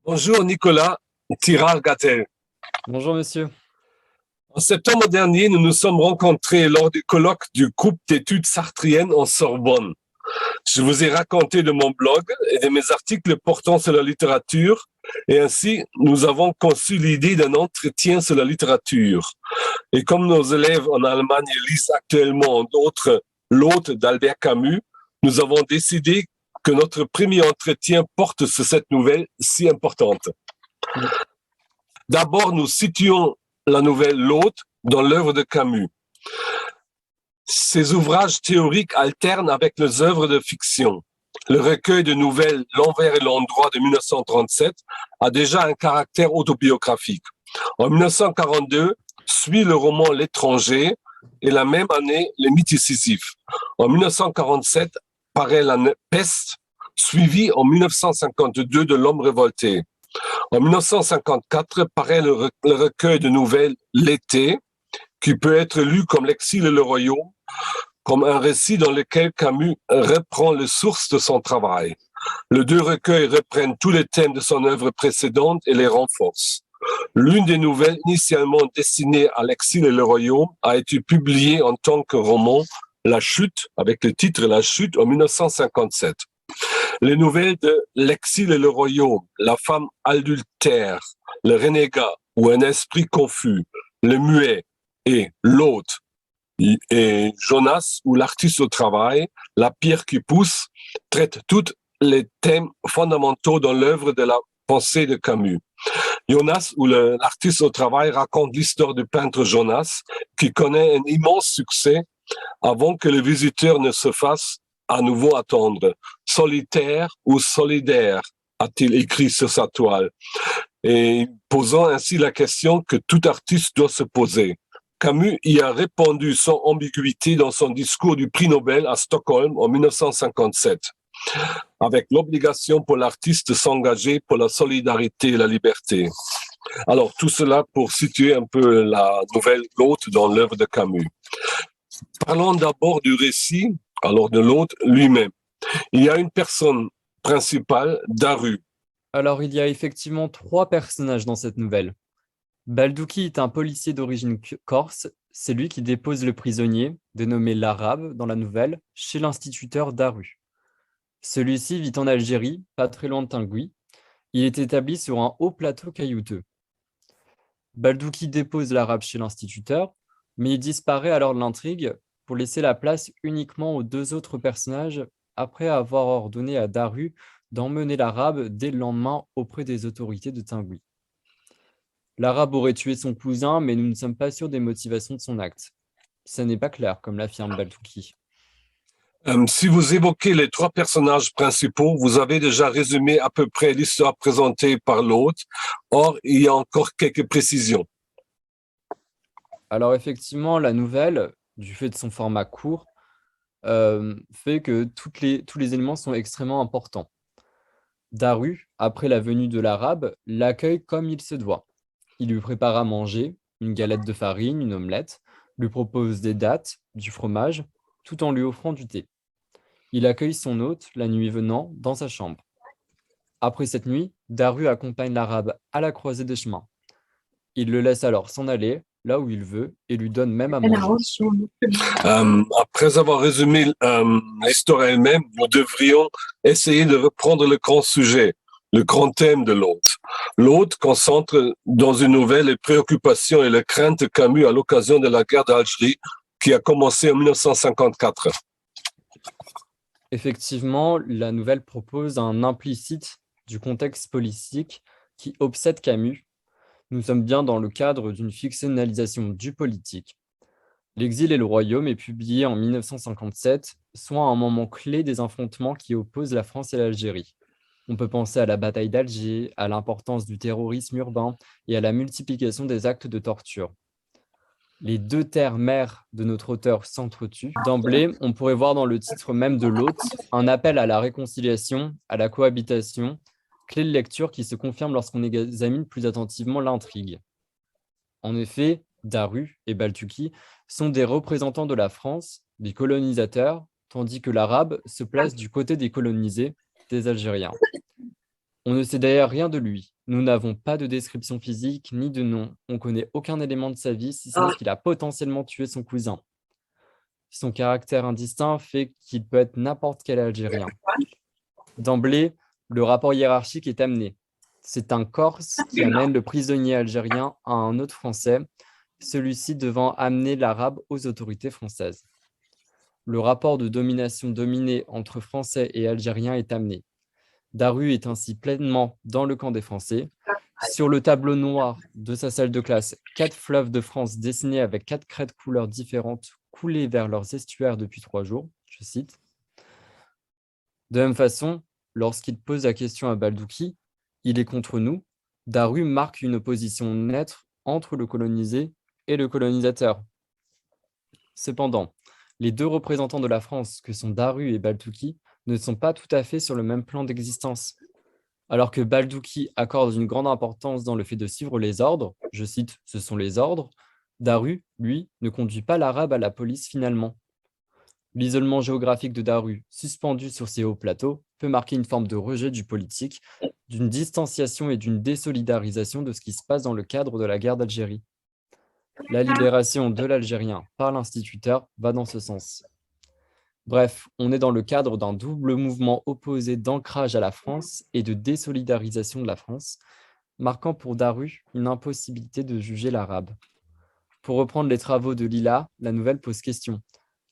Bonjour Nicolas Tirard-Gattel. Bonjour monsieur. En septembre dernier, nous nous sommes rencontrés lors du colloque du groupe d'études sartriennes en Sorbonne. Je vous ai raconté de mon blog et de mes articles portant sur la littérature, et ainsi nous avons conçu l'idée d'un entretien sur la littérature. Et comme nos élèves en Allemagne lisent actuellement d'autres l'hôte d'Albert Camus, nous avons décidé que notre premier entretien porte sur cette nouvelle si importante. D'abord, nous situons la nouvelle L'hôte dans l'œuvre de Camus. Ces ouvrages théoriques alternent avec les œuvres de fiction. Le recueil de nouvelles L'envers et l'endroit de 1937 a déjà un caractère autobiographique. En 1942, suit le roman L'étranger et la même année Les mythes Sisyphe. En 1947, paraît La peste, suivi en 1952 de L'homme révolté. En 1954, paraît le recueil de nouvelles L'été, qui peut être lu comme L'exil et le royaume, comme un récit dans lequel Camus reprend les sources de son travail. Les deux recueils reprennent tous les thèmes de son œuvre précédente et les renforcent. L'une des nouvelles initialement destinées à l'exil et le royaume a été publiée en tant que roman, La Chute, avec le titre La Chute, en 1957. Les nouvelles de L'exil et le royaume, La femme adultère, Le renégat ou Un esprit confus, Le muet et L'hôte et Jonas ou L'artiste au travail, La pierre qui pousse, traitent tous les thèmes fondamentaux dans l'œuvre de la pensée de Camus. Jonas ou L'artiste au travail raconte l'histoire du peintre Jonas qui connaît un immense succès avant que le visiteur ne se fasse à nouveau attendre. Solitaire ou solidaire, a-t-il écrit sur sa toile, et posant ainsi la question que tout artiste doit se poser. Camus y a répondu sans ambiguïté dans son discours du prix Nobel à Stockholm en 1957, avec l'obligation pour l'artiste de s'engager pour la solidarité et la liberté. Alors, tout cela pour situer un peu la nouvelle L'hôte dans l'œuvre de Camus. Parlons d'abord du récit, alors de l'hôte lui-même. Il y a une personne principale, Daru. Alors il y a effectivement trois personnages dans cette nouvelle. Baldouki est un policier d'origine corse, c'est lui qui dépose le prisonnier, dénommé l'Arabe dans la nouvelle, chez l'instituteur Daru. Celui-ci vit en Algérie, pas très loin de Tinguy. Il est établi sur un haut plateau caillouteux. Baldouki dépose l'Arabe chez l'instituteur, mais il disparaît alors de l'intrigue pour laisser la place uniquement aux deux autres personnages après avoir ordonné à Daru d'emmener l'Arabe dès le lendemain auprès des autorités de Tinguy. L'Arabe aurait tué son cousin, mais nous ne sommes pas sûrs des motivations de son acte. Ça n'est pas clair, comme l'affirme Baldouki. Si vous évoquez les trois personnages principaux, vous avez déjà résumé à peu près l'histoire présentée par l'hôte. Or, il y a encore quelques précisions. Alors effectivement, la nouvelle, du fait de son format court, fait que tous les éléments sont extrêmement importants. Daru, après la venue de l'Arabe, l'accueille comme il se doit. Il lui prépare à manger, une galette de farine, une omelette, lui propose des dattes, du fromage, tout en lui offrant du thé. Il accueille son hôte, la nuit venant, dans sa chambre. Après cette nuit, Daru accompagne l'Arabe à la croisée des chemins. Il le laisse alors s'en aller, là où il veut, et lui donne même à manger. Après avoir résumé l'histoire elle-même, nous devrions essayer de reprendre le grand sujet, le grand thème de l'hôte. L'hôte concentre dans une nouvelle les préoccupations et les craintes de Camus à l'occasion de la guerre d'Algérie qui a commencé en 1954. Effectivement, la nouvelle propose un implicite du contexte politique qui obsède Camus. Nous sommes bien dans le cadre d'une fictionnalisation du politique. L'exil et le royaume est publié en 1957, soit un moment clé des affrontements qui opposent la France et l'Algérie. On peut penser à la bataille d'Alger, à l'importance du terrorisme urbain et à la multiplication des actes de torture. Les deux terres-mères de notre auteur s'entretuent. D'emblée, on pourrait voir dans le titre même de l'hôte un appel à la réconciliation, à la cohabitation, clé de lecture qui se confirme lorsqu'on examine plus attentivement l'intrigue. En effet, Daru et Baltuki sont des représentants de la France, des colonisateurs, tandis que l'Arabe se place du côté des colonisés, des Algériens. On ne sait d'ailleurs rien de lui, Nous n'avons pas de description physique ni de nom. On connaît aucun élément de sa vie, si ce n'est qu'il a potentiellement tué son cousin. Son caractère indistinct fait qu'il peut être n'importe quel Algérien. D'emblée, le rapport hiérarchique est amené. C'est un Corse qui amène le prisonnier algérien à un autre Français, celui-ci devant amener l'Arabe aux autorités françaises. Le rapport de domination-dominé entre Français et Algériens est amené. Daru est ainsi pleinement dans le camp des Français. Sur le tableau noir de sa salle de classe, 4 fleuves de France dessinés avec 4 crêtes couleurs différentes coulées vers leurs estuaires depuis 3 jours, je cite. De même façon, lorsqu'il pose la question à Baldouki, il est contre nous, Daru marque une opposition nette entre le colonisé et le colonisateur. Cependant, les 2 représentants de la France, que sont Daru et Baldouki, ne sont pas tout à fait sur le même plan d'existence. Alors que Baldouki accorde une grande importance dans le fait de suivre les ordres, je cite, ce sont les ordres, Daru, lui, ne conduit pas l'Arabe à la police finalement. L'isolement géographique de Daru, suspendu sur ces hauts plateaux, peut marquer une forme de rejet du politique, d'une distanciation et d'une désolidarisation de ce qui se passe dans le cadre de la guerre d'Algérie. La libération de l'Algérien par l'instituteur va dans ce sens. Bref, on est dans le cadre d'un double mouvement opposé d'ancrage à la France et de désolidarisation de la France, marquant pour Daru une impossibilité de juger l'arabe. Pour reprendre les travaux de Lila, la nouvelle pose question.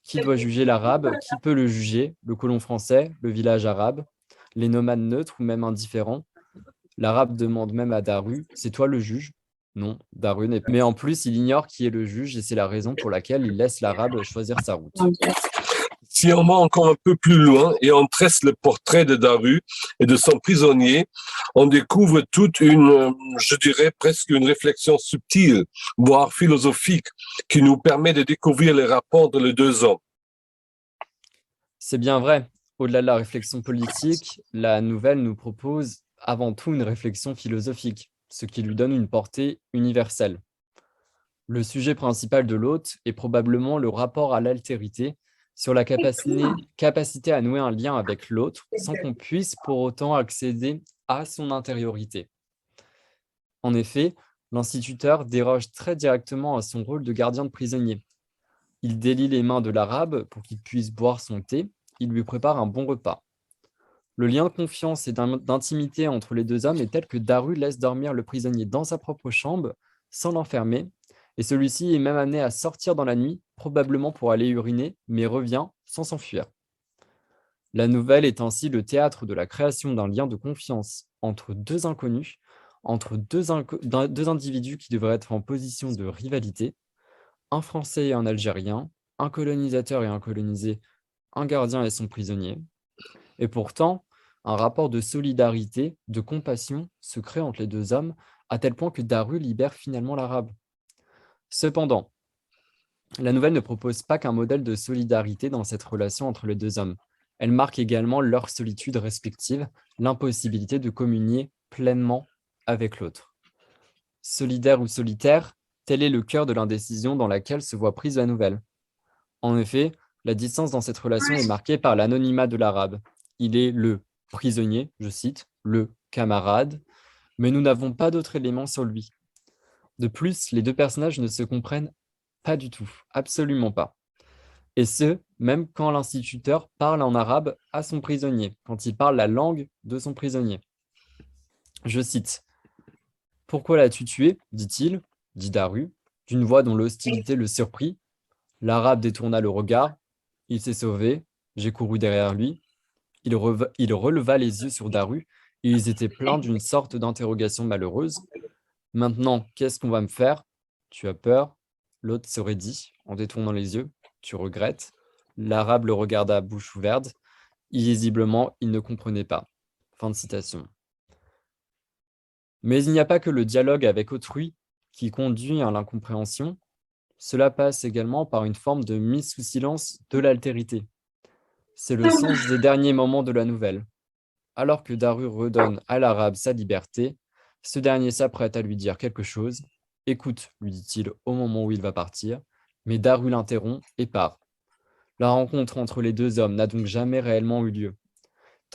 Qui doit juger l'arabe? Qui peut le juger? Le colon français, le village arabe, les nomades neutres ou même indifférents? L'arabe demande même à Daru, c'est toi le juge? Non, Daru n'est pas. Mais en plus, il ignore qui est le juge et c'est la raison pour laquelle il laisse l'arabe choisir sa route. Si on va encore un peu plus loin et on tresse le portrait de Daru et de son prisonnier, on découvre toute une, je dirais presque une réflexion subtile, voire philosophique, qui nous permet de découvrir les rapports de les 2 hommes. C'est bien vrai. Au-delà de la réflexion politique, la nouvelle nous propose avant tout une réflexion philosophique, ce qui lui donne une portée universelle. Le sujet principal de l'hôte est probablement le rapport à l'altérité, sur la capacité à nouer un lien avec l'autre sans qu'on puisse pour autant accéder à son intériorité. En effet, l'instituteur déroge très directement à son rôle de gardien de prisonnier. Il délie les mains de l'arabe pour qu'il puisse boire son thé, il lui prépare un bon repas. Le lien de confiance et d'intimité entre les 2 hommes est tel que Daru laisse dormir le prisonnier dans sa propre chambre sans l'enfermer, et celui-ci est même amené à sortir dans la nuit, probablement pour aller uriner, mais revient sans s'enfuir. La nouvelle est ainsi le théâtre de la création d'un lien de confiance entre 2 inconnus, entre deux individus qui devraient être en position de rivalité, un Français et un Algérien, un colonisateur et un colonisé, un gardien et son prisonnier. Et pourtant, un rapport de solidarité, de compassion se crée entre les 2 hommes, à tel point que Daru libère finalement l'arabe. Cependant, la nouvelle ne propose pas qu'un modèle de solidarité dans cette relation entre les 2 hommes. Elle marque également leur solitude respective, l'impossibilité de communier pleinement avec l'autre. Solidaire ou solitaire, tel est le cœur de l'indécision dans laquelle se voit prise la nouvelle. En effet, la distance dans cette relation est marquée par l'anonymat de l'arabe. Il est le prisonnier, je cite, le camarade, mais nous n'avons pas d'autres éléments sur lui. De plus, les 2 personnages ne se comprennent pas du tout, absolument pas. Et ce, même quand l'instituteur parle en arabe à son prisonnier, quand il parle la langue de son prisonnier. Je cite, « Pourquoi l'as-tu tué ?» dit-il, dit Daru, d'une voix dont l'hostilité le surprit. L'arabe détourna le regard, il s'est sauvé, j'ai couru derrière lui. Il releva les yeux sur Daru et ils étaient pleins d'une sorte d'interrogation malheureuse. Maintenant, qu'est-ce qu'on va me faire? Tu as peur? L'autre serait dit, en détournant les yeux. Tu regrettes? L'arabe le regarda bouche ouverte. Visiblement, il ne comprenait pas. Fin de citation. Mais il n'y a pas que le dialogue avec autrui qui conduit à l'incompréhension. Cela passe également par une forme de mise sous silence de l'altérité. C'est le sens des derniers moments de la nouvelle. Alors que Daru redonne à l'arabe sa liberté, ce dernier s'apprête à lui dire quelque chose. « Écoute », lui dit-il au moment où il va partir, mais Daru l'interrompt et part. La rencontre entre les 2 hommes n'a donc jamais réellement eu lieu.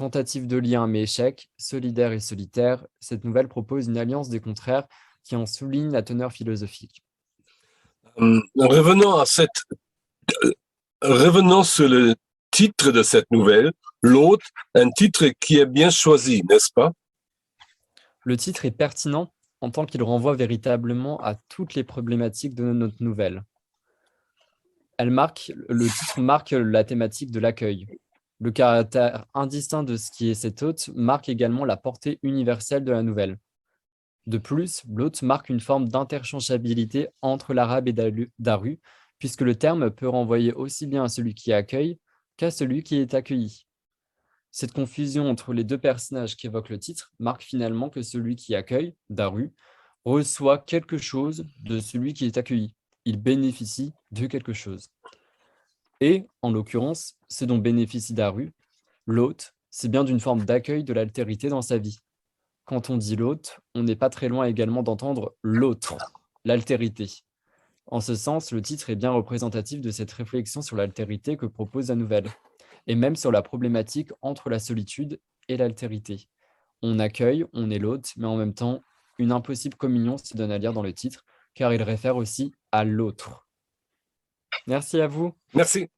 Tentative de lien mais échec, solidaire et solitaire, cette nouvelle propose une alliance des contraires qui en souligne la teneur philosophique. Revenons revenons sur le titre de cette nouvelle, L'autre, un titre qui est bien choisi, n'est-ce pas? Le titre est pertinent en tant qu'il renvoie véritablement à toutes les problématiques de notre nouvelle. Le titre marque la thématique de l'accueil. Le caractère indistinct de ce qui est cet hôte marque également la portée universelle de la nouvelle. De plus, l'hôte marque une forme d'interchangeabilité entre l'arabe et Daru, puisque le terme peut renvoyer aussi bien à celui qui accueille qu'à celui qui est accueilli. Cette confusion entre les deux personnages qu'évoque le titre marque finalement que celui qui accueille, Daru, reçoit quelque chose de celui qui est accueilli. Il bénéficie de quelque chose. Et, en l'occurrence, ce dont bénéficie Daru, l'hôte, c'est bien d'une forme d'accueil de l'altérité dans sa vie. Quand on dit l'hôte, on n'est pas très loin également d'entendre l'autre, l'altérité. En ce sens, le titre est bien représentatif de cette réflexion sur l'altérité que propose la nouvelle, et même sur la problématique entre la solitude et l'altérité. On accueille, on est l'hôte, mais en même temps, une impossible communion se donne à lire dans le titre, car il réfère aussi à l'autre. Merci à vous. Merci.